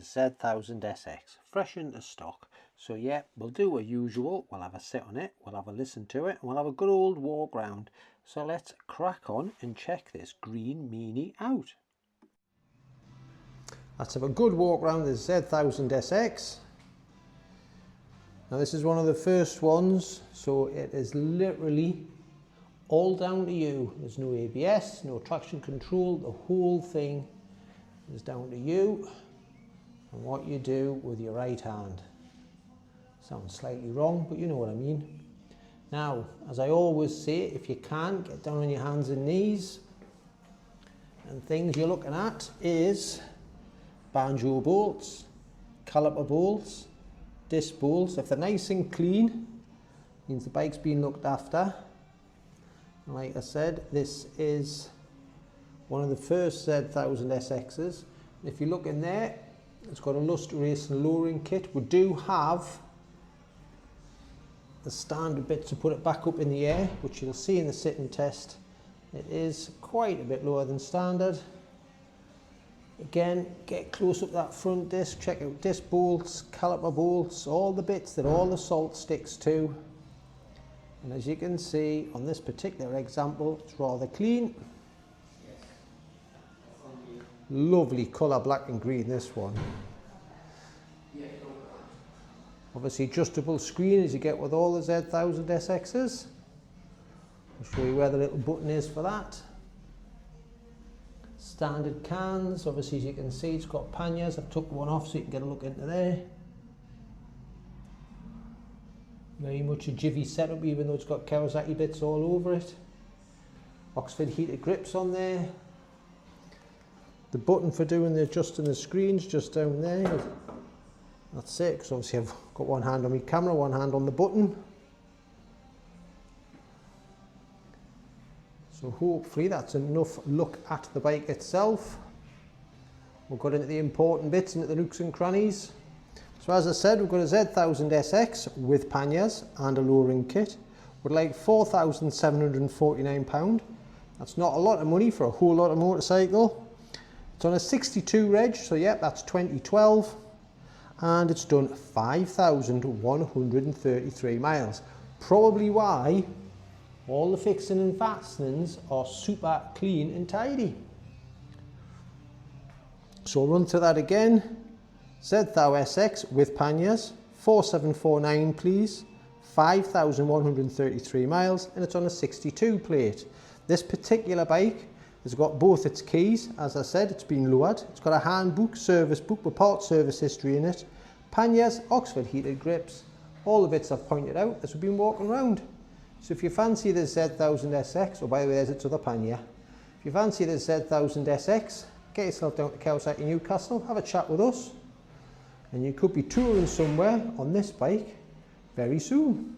Z1000SX, fresh into stock. So yeah, we'll do a usual, we'll have a sit on it, we'll have a listen to it, and we'll have a good old walk round. So let's crack on and check this green Mini out. Let's have a good walk around the Z1000SX. Now this is one of the first ones, so it is literally all down to you. There's no ABS, no traction control, the whole thing is down to you and what you do with your right hand. Sounds slightly wrong, but you know what I mean. Now, as I always say, if you can, get down on your hands and knees. And things you're looking at is banjo bolts, caliper bolts, disc bolts. If they're nice and clean, means the bike's been looked after. And like I said, this is one of the first Z1000SXs. If you look in there, it's got a Lust Racing lowering kit. We do have the standard bit to put it back up in the air, which you'll see in the sitting test. It is quite a bit lower than standard. Again, get close up that front disc, check out disc bolts, caliper bolts, all the bits that all the salt sticks to. And as you can see on this particular example, it's rather clean. Lovely colour, black and green, this one. Obviously adjustable screen as you get with all the Z1000SXs. I'll show you where the little button is for that. Standard cans, obviously as you can see it's got panniers. I've took one off so you can get a look into there. Very much a jivvy setup, even though it's got Kawasaki bits all over it. Oxford heated grips on there. The button for doing the adjusting the screens just down there. That's it, because obviously I've got one hand on my camera, one hand on the button. So hopefully that's enough look at the bike itself. We've got into the important bits, into the nooks and crannies. So as I said, we've got a Z1000SX with panniers and a lowering kit. Would like £4,749. That's not a lot of money for a whole lot of motorcycle. It's on a 62 reg, so yeah, that's 2012. And it's done 5,133 miles. Probably why all the fixing and fastenings are super clean and tidy. So I'll run through that again. Z1000SX with panniers, 4749 please, 5,133 miles, and it's on a 62 plate. This particular bike has got both its keys. As I said, it's been lowered. It's got a handbook, service book with part service history in it, panniers, Oxford heated grips, all the bits I've pointed out as we've been walking around. So if you fancy the Z1000SX, oh by the way there's its other pannier, if you fancy the Z1000SX, get yourself down to Kawasaki Newcastle, have a chat with us, and you could be touring somewhere on this bike very soon.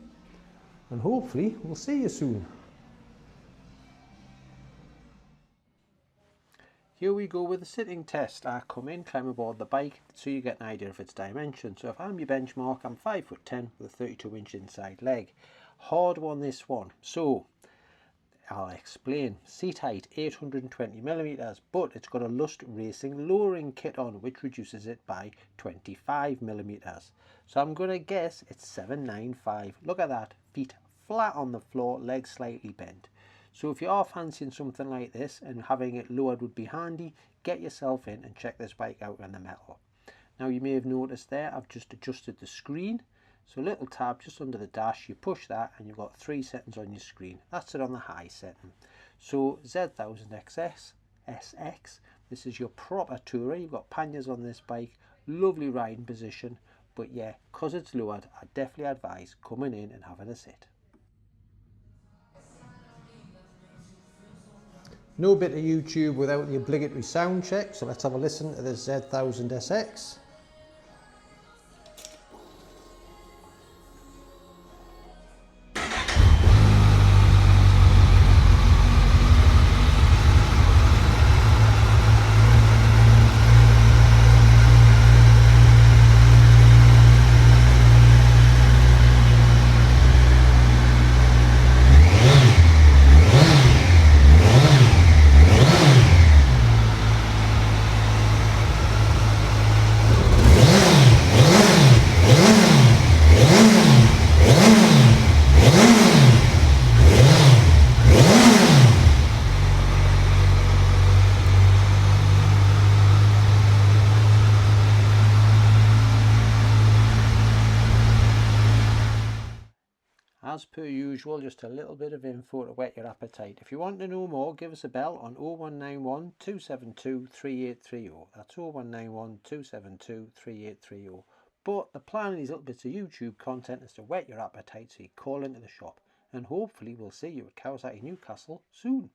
And hopefully we'll see you soon. Here we go with the sitting test. I come in, climb aboard the bike so you get an idea of its dimension. So if I'm your benchmark, I'm 5'10" with a 32-inch inside leg. Hard one, this one. So I'll explain. Seat height 820mm, but it's got a Lust Racing lowering kit on, which reduces it by 25mm. So I'm going to guess it's 795. Look at that, feet flat on the floor, legs slightly bent. So if you are fancying something like this and having it lowered would be handy, get yourself in and check this bike out on the metal. Now you may have noticed there I've just adjusted the screen. So a little tab just under the dash, you push that and you've got 3 settings on your screen. That's it on the high setting. So Z1000SX, this is your proper tourer. You've got panniers on this bike, lovely riding position, but yeah, because it's lowered, I definitely advise coming in and having a sit. No bit of YouTube without the obligatory sound check, so let's have a listen to the Z1000SX. as per usual, just a little bit of info to whet your appetite. If you want to know more, give us a bell on 0191 272 3830. That's 0191 272 3830. But the plan of these little bits of YouTube content is to whet your appetite so you call into the shop. And hopefully we'll see you at Kawasaki Newcastle soon.